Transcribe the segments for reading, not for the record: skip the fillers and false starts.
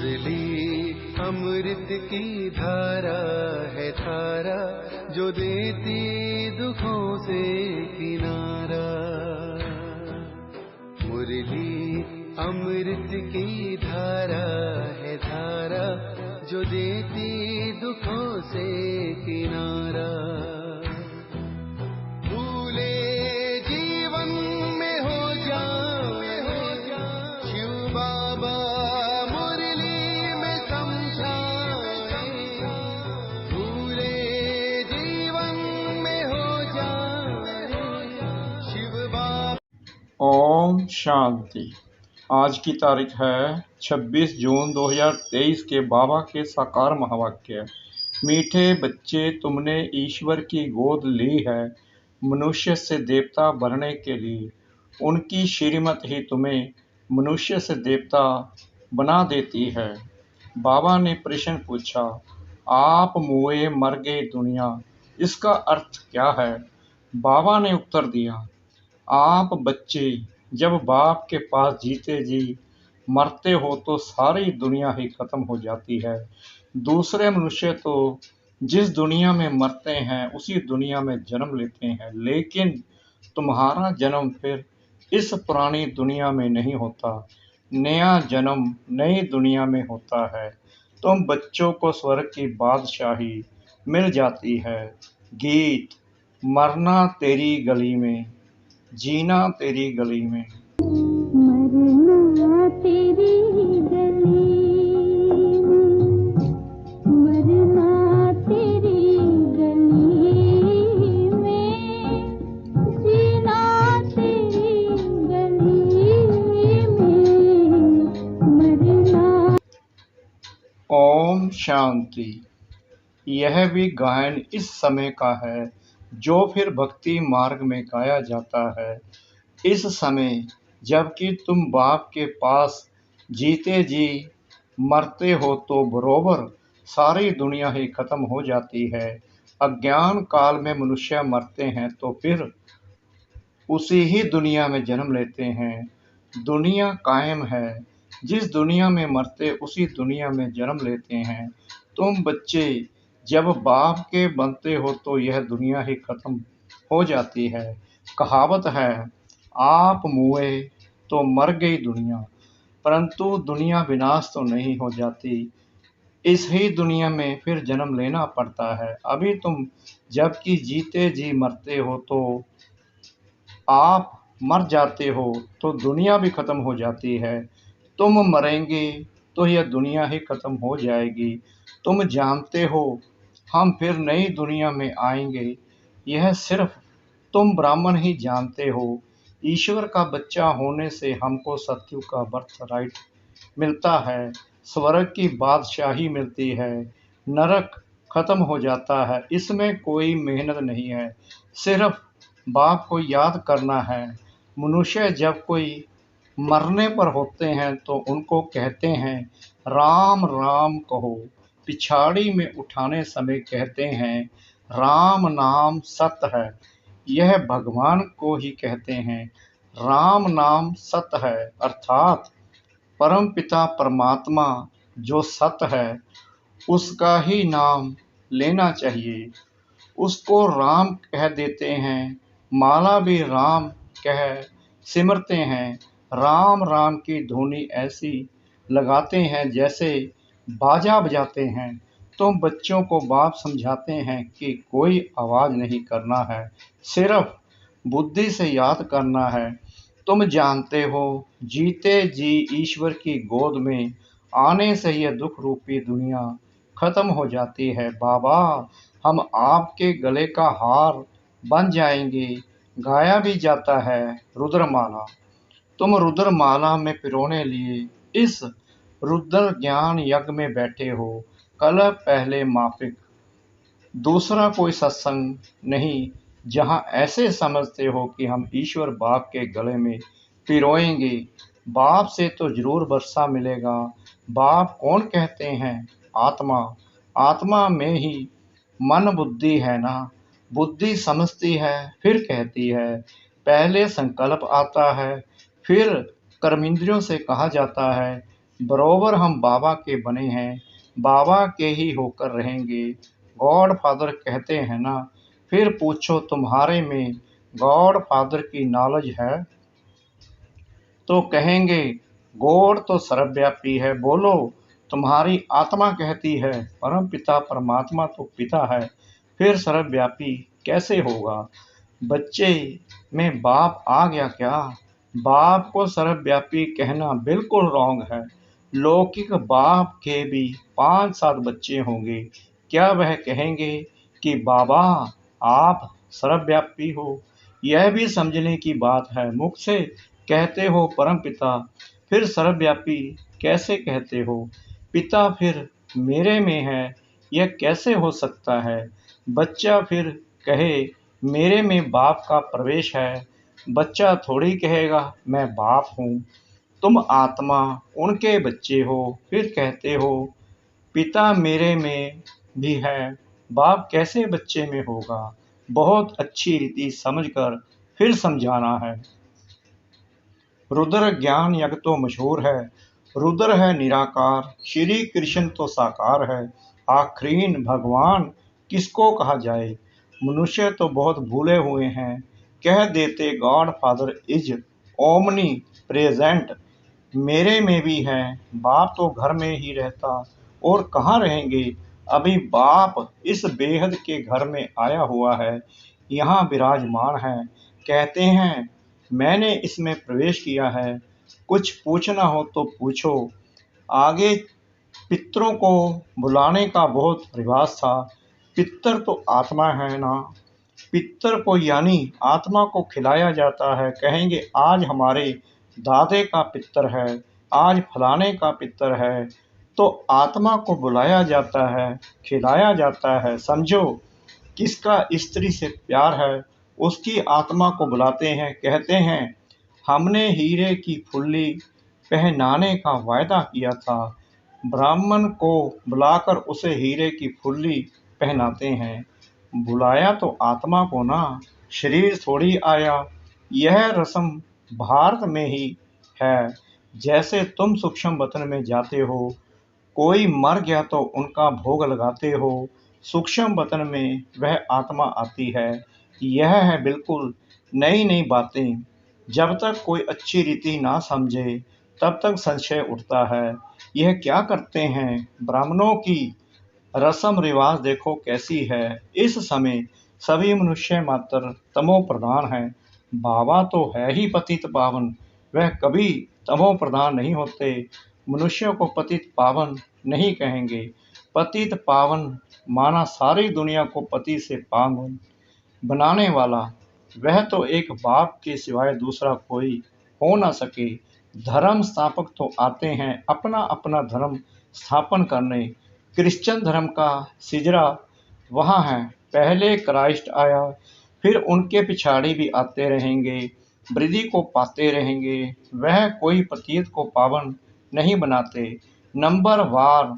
मुरली अमृत की धारा है धारा, जो देती दुखों से किनारा। मुरली अमृत की धारा है धारा, जो देती दुखों से किनारा। भूले जीवन में हो जाए शिव बाबा मुरली में समझाए। भूले जीवन में हो जाए शिव बाबा। ओम शांति। आज की तारीख है 26 जून 2023 के बाबा के साकार महावाक्य। मीठे बच्चे, तुमने ईश्वर की गोद ली है मनुष्य से देवता बनने के लिए। उनकी श्रीमत ही तुम्हें मनुष्य से देवता बना देती है। बाबा ने प्रश्न पूछा, आप मुए मर गए दुनिया, इसका अर्थ क्या है? बाबा ने उत्तर दिया, आप बच्चे जब बाप के पास जीते जी मरते हो तो सारी दुनिया ही खत्म हो जाती है। दूसरे मनुष्य तो जिस दुनिया में मरते हैं उसी दुनिया में जन्म लेते हैं, लेकिन तुम्हारा जन्म फिर इस पुरानी दुनिया में नहीं होता। नया जन्म नई दुनिया में होता है। तुम बच्चों को स्वर्ग की बादशाही मिल जाती है। गीत। मरना तेरी गली में, जीना तेरी गली में। मरना तेरी गली में, मरना तेरी गली में, जीना तेरी गली में, मरना। ओम शांति। यह भी गायन इस समय का है जो फिर भक्ति मार्ग में गाया जाता है। इस समय जबकि तुम बाप के पास जीते जी मरते हो तो बरोबर सारी दुनिया ही खत्म हो जाती है। अज्ञान काल में मनुष्य मरते हैं तो फिर उसी ही दुनिया में जन्म लेते हैं। दुनिया कायम है। जिस दुनिया में मरते उसी दुनिया में जन्म लेते हैं। तुम बच्चे जब बाप के बनते हो तो यह दुनिया ही खत्म हो जाती है। कहावत है, आप मुए तो मर गई दुनिया, परंतु दुनिया विनाश तो नहीं हो जाती। इस ही दुनिया में फिर जन्म लेना पड़ता है। अभी तुम जबकि जीते जी मरते हो तो आप मर जाते हो तो दुनिया भी खत्म हो जाती है। तुम मरेंगे तो यह दुनिया ही खत्म हो जाएगी। तुम जानते हो हम फिर नई दुनिया में आएंगे, यह सिर्फ तुम ब्राह्मण ही जानते हो। ईश्वर का बच्चा होने से हमको सत्युग का बर्थ राइट मिलता है, स्वर्ग की बादशाही मिलती है, नरक खत्म हो जाता है। इसमें कोई मेहनत नहीं है, सिर्फ बाप को याद करना है। मनुष्य जब कोई मरने पर होते हैं तो उनको कहते हैं राम राम कहो, पिछाड़ी में उठाने समय कहते हैं राम नाम सत्य है। यह भगवान को ही कहते हैं राम नाम सत्य है, अर्थात परम पिता परमात्मा जो सत्य है उसका ही नाम लेना चाहिए। उसको राम कह देते हैं, माला भी राम कह सिमरते हैं। राम राम की धुनी ऐसी लगाते हैं जैसे बाजा बजाते हैं। तुम बच्चों को बाप समझाते हैं कि कोई आवाज़ नहीं करना है, सिर्फ बुद्धि से याद करना है। तुम जानते हो जीते जी ईश्वर की गोद में आने से यह दुख रूपी दुनिया खत्म हो जाती है। बाबा, हम आपके गले का हार बन जाएंगे। गाया भी जाता है रुद्रमाला। तुम रुद्रमाला में पिरोने लिए इस रुद्र ज्ञान यज्ञ में बैठे हो। कल पहले माफिक, दूसरा कोई सत्संग नहीं जहाँ ऐसे समझते हो कि हम ईश्वर बाप के गले में पिरोएंगे। बाप से तो जरूर वर्षा मिलेगा। बाप कौन कहते हैं? आत्मा। आत्मा में ही मन बुद्धि है ना। बुद्धि समझती है फिर कहती है। पहले संकल्प आता है, फिर कर्मेंद्रियों से कहा जाता है, बरोबर हम बाबा के बने हैं, बाबा के ही होकर रहेंगे। गॉड फादर कहते हैं ना, फिर पूछो तुम्हारे में गॉड फादर की नॉलेज है? तो कहेंगे गॉड तो सर्वव्यापी है। बोलो तुम्हारी आत्मा कहती है परम पिता परमात्मा तो पिता है, फिर सर्वव्यापी कैसे होगा? बच्चे में बाप आ गया क्या? बाप को सर्वव्यापी कहना बिल्कुल रॉन्ग है। लौकिक बाप के भी 5-7 बच्चे होंगे, क्या वह कहेंगे कि बाबा आप सर्वव्यापी हो? यह भी समझने की बात है। मुख से कहते हो परम पिता, फिर सर्वव्यापी कैसे कहते हो? पिता फिर मेरे में है, यह कैसे हो सकता है? बच्चा फिर कहे मेरे में बाप का प्रवेश है। बच्चा थोड़ी कहेगा मैं बाप हूँ। तुम आत्मा उनके बच्चे हो, फिर कहते हो पिता मेरे में भी है, बाप कैसे बच्चे में होगा? बहुत अच्छी रीति समझकर फिर समझाना है। रुद्र ज्ञान यज्ञ तो मशहूर है। रुद्र है निराकार, श्री कृष्ण तो साकार है। आखरीन भगवान किसको कहा जाए? मनुष्य तो बहुत भूले हुए हैं, कह देते God father is omni present. मेरे में भी है, बाप तो घर में ही रहता और कहाँ रहेंगे? अभी बाप इस बेहद के घर में आया हुआ है, यहाँ विराजमान है। कहते हैं मैंने इसमें प्रवेश किया है, कुछ पूछना हो तो पूछो। आगे पितरों को बुलाने का बहुत रिवाज था। पितर तो आत्मा है ना, पितर को यानी आत्मा को खिलाया जाता है। कहेंगे आज हमारे दादे का पितर है, आज फलाने का पितर है, तो आत्मा को बुलाया जाता है, खिलाया जाता है। समझो किसका स्त्री से प्यार है, उसकी आत्मा को बुलाते हैं। कहते हैं हमने हीरे की फुल्ली पहनाने का वायदा किया था। ब्राह्मण को बुलाकर उसे हीरे की फुल्ली पहनाते हैं। बुलाया तो आत्मा को ना, शरीर थोड़ी आया। यह रस्म भारत में ही है। जैसे तुम सूक्ष्म वतन में जाते हो, कोई मर गया तो उनका भोग लगाते हो, सूक्ष्म वतन में वह आत्मा आती है। यह है बिल्कुल नई नई बातें। जब तक कोई अच्छी रीति ना समझे तब तक संशय उठता है। यह क्या करते हैं? ब्राह्मणों की रस्म रिवाज देखो कैसी है। इस समय सभी मनुष्य मात्र तमो प्रधान है। बाबा तो है ही पतित पावन, वह कभी तमो प्रधान नहीं होते। मनुष्य को पतित पावन नहीं कहेंगे। पतित पावन माना सारी दुनिया को पति से पावन बनाने वाला। वह तो एक बाप के सिवाय दूसरा कोई हो न सके। धर्म स्थापक तो आते हैं अपना अपना धर्म स्थापन करने। क्रिश्चियन धर्म का सिजरा वहाँ है। पहले क्राइस्ट आया, फिर उनके पिछाड़ी भी आते रहेंगे, वृद्धि को पाते रहेंगे। वह कोई पतित को पावन नहीं बनाते, नंबर वार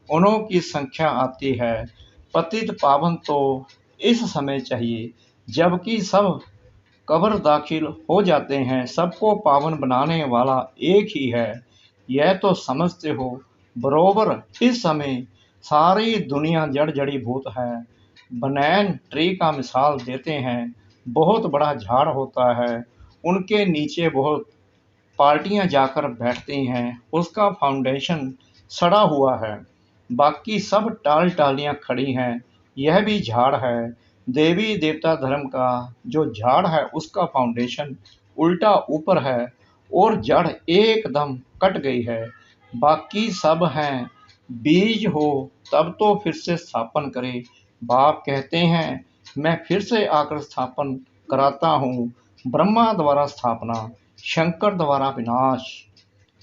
उनों की संख्या आती है। पतित पावन तो इस समय चाहिए जबकि सब कब्र दाखिल हो जाते हैं। सबको पावन बनाने वाला एक ही है, यह तो समझते हो। बरोबर इस समय सारी दुनिया जड़ जड़ी भूत है। बनैन ट्री का मिसाल देते हैं। बहुत बड़ा झाड़ होता है, उनके नीचे बहुत पार्टियां जाकर बैठती हैं। उसका फाउंडेशन सड़ा हुआ है, बाकी सब टाल टालियां खड़ी हैं। यह भी झाड़ है। देवी देवता धर्म का जो झाड़ है उसका फाउंडेशन उल्टा ऊपर है और जड़ एकदम कट गई है। बाकी सब हैं। बीज हो तब तो फिर से स्थापन करे। बाप कहते हैं मैं फिर से आकर स्थापन कराता हूँ। ब्रह्मा द्वारा स्थापना, शंकर द्वारा विनाश।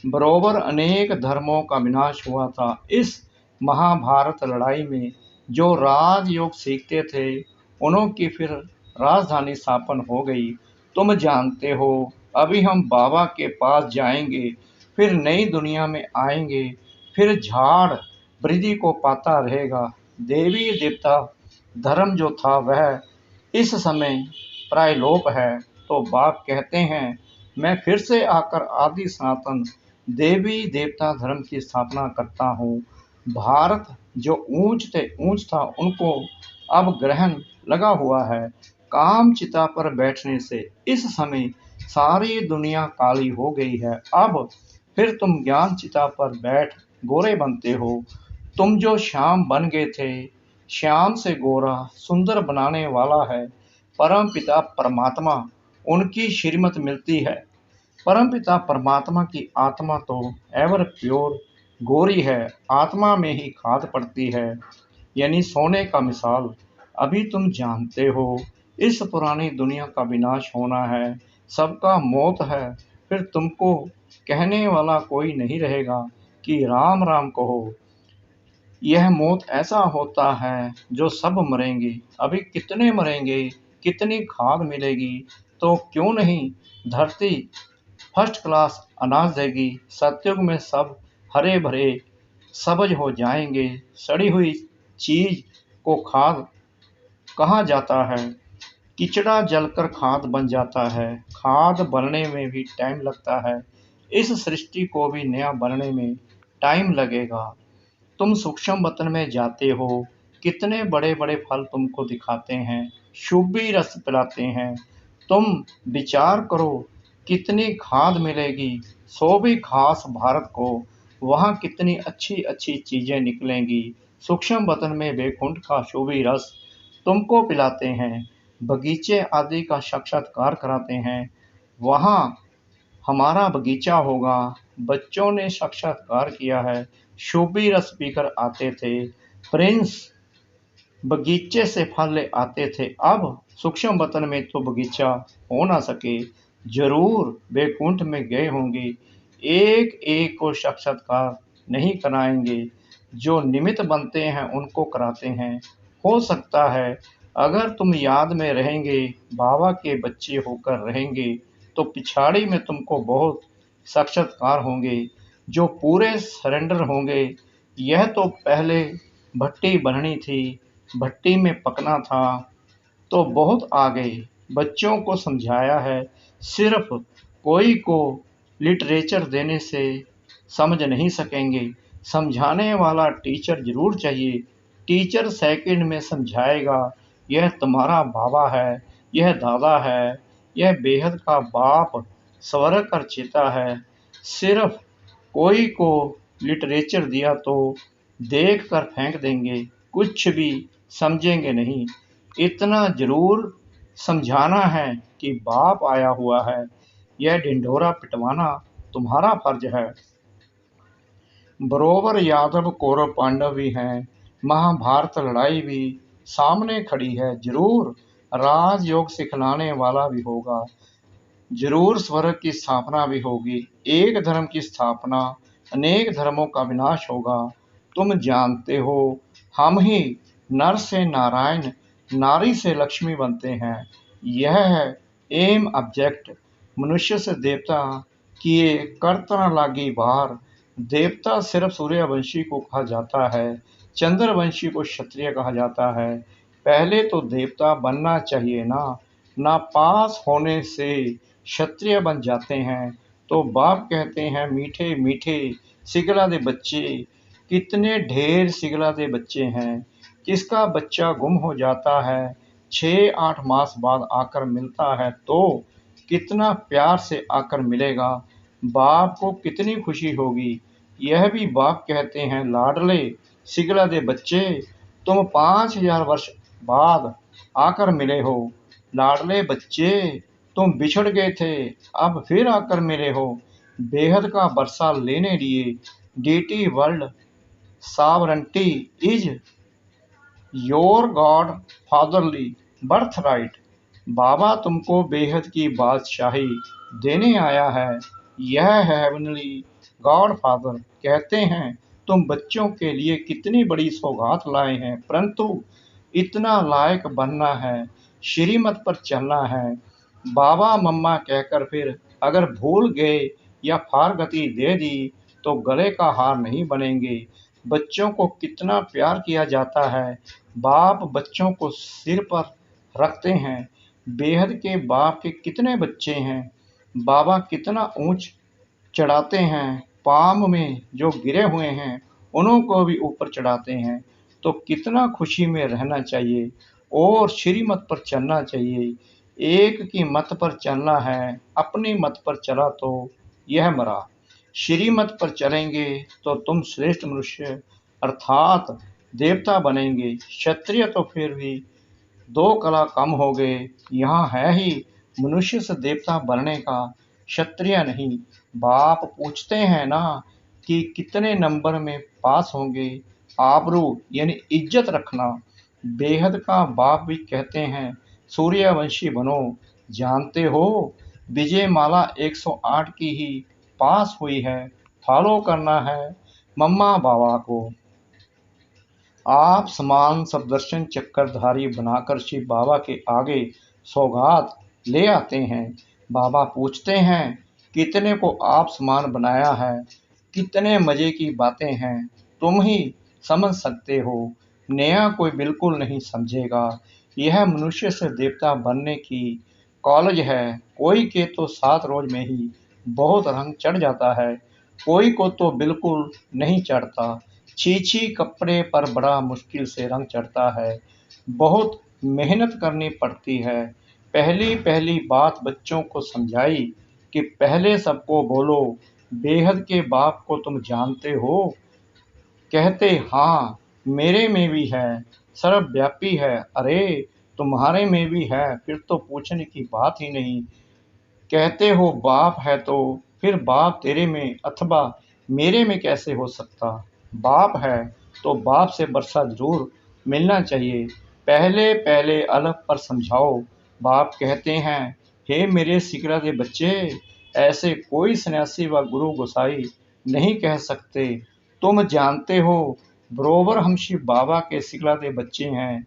बरोबर अनेक धर्मों का विनाश हुआ था। इस महाभारत लड़ाई में जो राजयोग सीखते थे उनों की फिर राजधानी स्थापन हो गई। तुम जानते हो अभी हम बाबा के पास जाएंगे, फिर नई दुनिया में आएंगे, फिर झाड़ वृद्धि को पाता रहेगा। देवी देवता धर्म जो था वह इस समय प्रायलोप है। तो बाप कहते हैं मैं फिर से आकर आदि सनातन देवी देवता धर्म की स्थापना करता हूँ। भारत जो ऊंच से ऊंच था उनको अब ग्रहण लगा हुआ है। काम चिता पर बैठने से इस समय सारी दुनिया काली हो गई है। अब फिर तुम ज्ञान चिता पर बैठ गोरे बनते हो। तुम जो श्याम बन गए थे, श्याम से गोरा सुंदर बनाने वाला है परम पिता परमात्मा, उनकी श्रीमत मिलती है। परमपिता परमात्मा की आत्मा तो एवर प्योर गोरी है, आत्मा में ही खाद पड़ती है, यानी सोने का मिसाल। अभी तुम जानते हो इस पुरानी दुनिया का विनाश होना है, सबका मौत है। फिर तुमको कहने वाला कोई नहीं रहेगा कि राम राम कहो। यह मौत ऐसा होता है जो सब मरेंगे। अभी कितने मरेंगे, कितनी खाद मिलेगी, तो क्यों नहीं धरती फर्स्ट क्लास अनाज देगी। सतयुग में सब हरे भरे सब्ज हो जाएंगे। सड़ी हुई चीज को खाद कहा जाता है। किचड़ा जलकर खाद बन जाता है। खाद बनने में भी टाइम लगता है। इस सृष्टि को भी नया बनने में टाइम लगेगा। तुम सूक्ष्म वतन में जाते हो, कितने बड़े बड़े फल तुमको दिखाते हैं, शुभी रस पिलाते हैं। तुम विचार करो कितनी खाद मिलेगी, सो भी खास भारत को, वहाँ कितनी अच्छी अच्छी चीजें निकलेंगी। सूक्ष्म वतन में वैकुंठ का शुभी रस तुमको पिलाते हैं, बगीचे आदि का साक्षात्कार कराते हैं। वहाँ हमारा बगीचा होगा। बच्चों ने साक्षात्कार किया है, शोभी रस पीकर आते थे। प्रिंस बगीचे से फल ले आते थे। अब सूक्ष्म वतन में तो बगीचा हो ना सके, जरूर वैकुंठ में गए होंगे। एक एक को साक्षात्कार नहीं कराएंगे, जो निमित्त बनते हैं उनको कराते हैं। हो सकता है अगर तुम याद में रहेंगे, बाबा के बच्चे होकर रहेंगे, तो पिछाड़ी में तुमको बहुत साक्षात्कार होंगे जो पूरे सरेंडर होंगे। यह तो पहले भट्टी बननी थी, भट्टी में पकना था, तो बहुत आ गए। बच्चों को समझाया है, सिर्फ कोई को लिटरेचर देने से समझ नहीं सकेंगे। समझाने वाला टीचर जरूर चाहिए। टीचर सेकंड में समझाएगा, यह तुम्हारा बाबा है, यह दादा है, यह बेहद का बाप स्वर्ग कर चिता है। सिर्फ कोई को लिटरेचर दिया तो देख कर फेंक देंगे, कुछ भी समझेंगे नहीं। इतना जरूर समझाना है कि बाप आया हुआ है, यह ढिंढोरा पिटवाना तुम्हारा फर्ज है। बरोबर यादव कौरव पांडव भी हैं, महाभारत लड़ाई भी सामने खड़ी है। जरूर राजयोग सिखलाने वाला भी होगा, जरूर स्वर्ग की स्थापना भी होगी। एक धर्म की स्थापना, अनेक धर्मों का विनाश होगा। तुम जानते हो हम ही नर से नारायण, नारी से लक्ष्मी बनते हैं। यह है एम ऑब्जेक्ट। मनुष्य से देवता किए करता लागी बार। देवता सिर्फ सूर्यवंशी को कहा जाता है, चंद्रवंशी को क्षत्रिय कहा जाता है। पहले तो देवता बनना चाहिए ना पास होने से क्षत्रिय बन जाते हैं। तो बाप कहते हैं मीठे मीठे सिगला दे बच्चे। कितने ढेर सिगला दे बच्चे हैं। किसका बच्चा गुम हो जाता है, 6-8 मास बाद आकर मिलता है तो कितना प्यार से आकर मिलेगा। बाप को कितनी खुशी होगी। यह भी बाप कहते हैं, लाडले सिगला दे बच्चे, तुम 5000 वर्ष बाद आकर मिले हो। लाडले बच्चे, तुम बिछड़ गए थे, अब फिर आकर मिले हो। बेहद का बरसा लेने लिए डीटी world sovereignty is your god fatherly birthright. बाबा तुमको बेहद की बादशाही देने आया है। यह है हेवनली गॉड फादर। कहते हैं तुम बच्चों के लिए कितनी बड़ी सौगात लाए हैं, परंतु इतना लायक बनना है, श्रीमत पर चलना है। बाबा मम्मा कहकर फिर अगर भूल गए या फारगति दे दी तो गले का हार नहीं बनेंगे। बच्चों को कितना प्यार किया जाता है। बाप बच्चों को सिर पर रखते हैं। बेहद के बाप के कितने बच्चे हैं, बाबा कितना ऊंच चढ़ाते हैं। पाम में जो गिरे हुए हैं उन्हों को भी ऊपर चढ़ाते हैं। तो कितना खुशी में रहना चाहिए और श्रीमत पर चलना चाहिए। एक की मत पर चलना है, अपनी मत पर चला तो यह मरा। श्रीमत पर चलेंगे तो तुम श्रेष्ठ मनुष्य अर्थात देवता बनेंगे। क्षत्रिय तो फिर भी 2 कला कम हो गए। यहाँ है ही मनुष्य से देवता बनने का, क्षत्रिय नहीं। बाप पूछते हैं ना कि कितने नंबर में पास होंगे। आबरू यानी इज्जत रखना। बेहद का बाप भी कहते हैं सूर्यवंशी बनो। जानते हो विजय माला 108 की ही पास हुई है। फॉलो करना है मम्मा बाबा को। आप समान सदर्शन चक्रधारी बनाकर शिव बाबा के आगे सौगात ले आते हैं। बाबा पूछते हैं कितने को आप समान बनाया है। कितने मजे की बातें हैं, तुम ही समझ सकते हो, नया कोई बिल्कुल नहीं समझेगा। यह मनुष्य से देवता बनने की कॉलेज है। कोई के तो 7 रोज में ही बहुत रंग चढ़ जाता है, कोई को तो बिल्कुल नहीं चढ़ता। छी कपड़े पर बड़ा मुश्किल से रंग चढ़ता है। बहुत मेहनत करनी पड़ती है। पहली पहली बात बच्चों को समझाई कि पहले सबको बोलो बेहद के बाप को तुम जानते हो। कहते हाँ मेरे में भी है, सर्वव्यापी है। अरे तुम्हारे में भी है, फिर तो पूछने की बात ही नहीं। कहते हो बाप है तो फिर बाप तेरे में अथवा मेरे में कैसे हो सकता। बाप है तो बाप से वर्षा जरूर मिलना चाहिए। पहले पहले अलग पर समझाओ। बाप कहते हैं हे मेरे सिकराते बच्चे, ऐसे कोई सन्यासी व गुरु गोसाई नहीं कह सकते। तुम जानते हो बरोबर हम शिव बाबा के सिकलाते बच्चे हैं।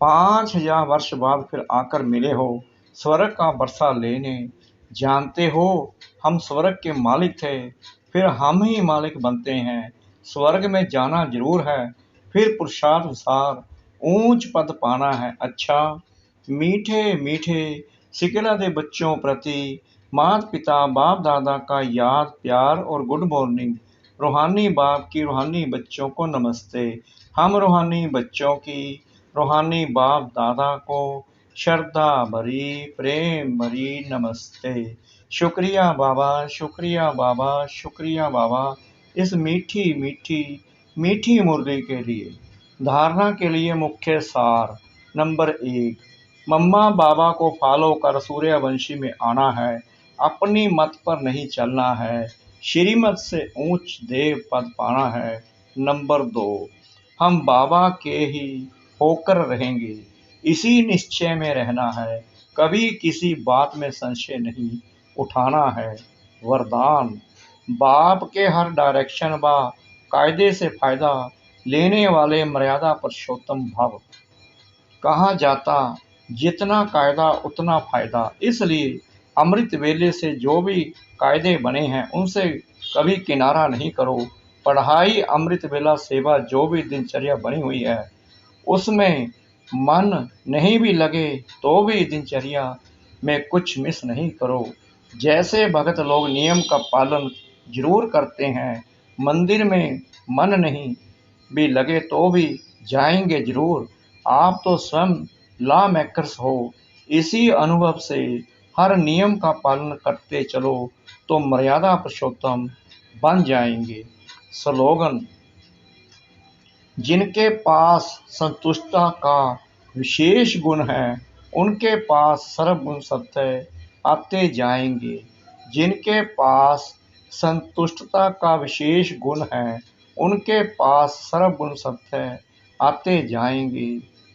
5000 वर्ष बाद फिर आकर मिले हो स्वर्ग का वर्षा लेने। जानते हो हम स्वर्ग के मालिक थे, फिर हम ही मालिक बनते हैं। स्वर्ग में जाना जरूर है, फिर पुरुषार्थ अनुसार ऊंच पद पाना है। अच्छा मीठे मीठे सिकलाते बच्चों प्रति माता पिता बाप दादा का याद प्यार और गुड मॉर्निंग। रूहानी बाप की रूहानी बच्चों को नमस्ते। हम रूहानी बच्चों की रूहानी बाप दादा को श्रद्धा भरी प्रेम भरी नमस्ते। शुक्रिया बाबा, शुक्रिया बाबा, शुक्रिया बाबा इस मीठी मीठी मीठी मुर्गी के लिए। धारणा के लिए मुख्य सार नंबर 1, मम्मा बाबा को फॉलो कर सूर्यवंशी में आना है। अपनी मत पर नहीं चलना है, श्रीमत से ऊंच देव पद पाना है। नंबर 2, हम बाबा के ही होकर रहेंगे, इसी निश्चय में रहना है। कभी किसी बात में संशय नहीं उठाना है। वरदान, बाप के हर डायरेक्शन व कायदे से फायदा लेने वाले मर्यादा पुरुषोत्तम भव। कहा जाता जितना कायदा उतना फायदा। इसलिए अमृत वेले से जो भी कायदे बने हैं उनसे कभी किनारा नहीं करो। पढ़ाई अमृत वेला सेवा जो भी दिनचर्या बनी हुई है उसमें मन नहीं भी लगे तो भी दिनचर्या में कुछ मिस नहीं करो। जैसे भगत लोग नियम का पालन जरूर करते हैं, मंदिर में मन नहीं भी लगे तो भी जाएंगे जरूर। आप तो स्वयं लॉ मेकर्स हो। इसी अनुभव से हर नियम का पालन करते चलो तो मर्यादा पुरुषोत्तम बन जाएंगे। स्लोगन, जिनके पास संतुष्टता का विशेष गुण है उनके पास सर्वगुण सत्य आते जाएंगे। जिनके पास संतुष्टता का विशेष गुण है उनके पास सर्वगुण सत्य आते जाएंगे।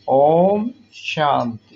ओम शांति।